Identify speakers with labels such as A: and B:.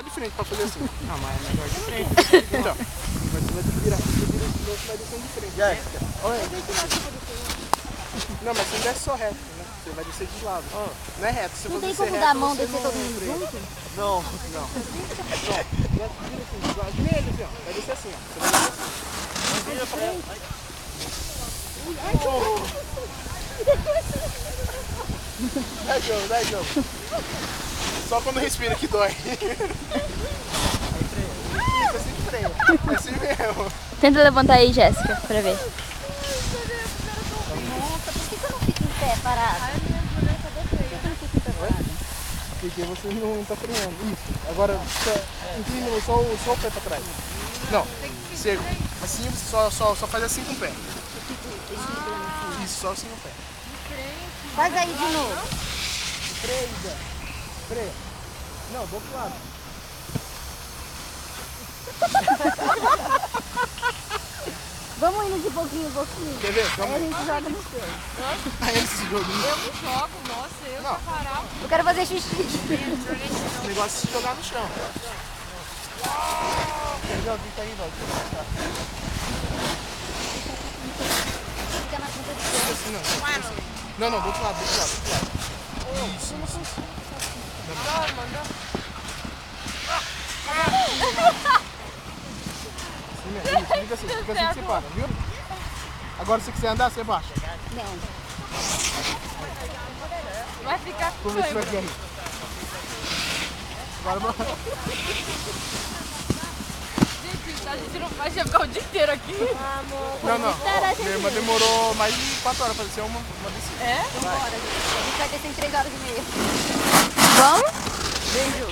A: De frente pra fazer assim.
B: Não, mas é melhor de frente.
A: Então, você vai virar, você vira de novo, vai descendo de frente. Oi. Não, mas você não desce só reto, né? Você vai descer de lado. Não é reto. Se
C: Não
A: você
C: tem
A: descer
C: como
A: reto,
C: dar a mão,
A: você
C: descer todo mundo
A: freia.
C: junto?
A: Não. Vira assim, igual nele, assim, ó. Vai descer assim, ó. Você vai descer assim. Vira pra ela. Dá jogo. Só quando respira que dói. Isso, assim freia. É assim mesmo.
C: Tenta levantar aí, Jéssica, pra ver.
D: Nossa, por que eu não fico em pé parado? Ai, minha mulher tá defeita. Por que eu não fico em pé parado?
A: Porque você não tá freando. Isso. Agora, inclina só o pé pra trás. Não. Você, assim você só faz assim com o pé. Isso, só assim com o pé.
D: Faz aí de novo.
A: Freia. Não, do outro lado.
D: Vamos indo de pouquinho em pouquinho.
A: Quer ver?
D: Aí a
A: Vamos.
D: gente joga no chão.
A: Aí esse joguinho.
E: Eu não jogo, nossa, eu
A: Não.
E: vou parar.
D: Eu quero fazer xixi.
A: O negócio é se jogar no chão. Quer ver alguém caindo?
D: Fica na ponta de
A: Assim, não, do outro lado. Isso. Fica assim que você para, viu? Agora se quiser andar, você baixa.
D: Não.
E: Vai ficar com
A: Vamos ver se vai cair. Agora
E: Gente, a gente não vai ficar o dia inteiro aqui.
A: Não. Minha irmã demorou mais de 4 horas pra descer uma descida.
E: É?
D: Vambora, gente. A gente vai descer em 3 horas e meia.
C: Vamos?
D: Beijo.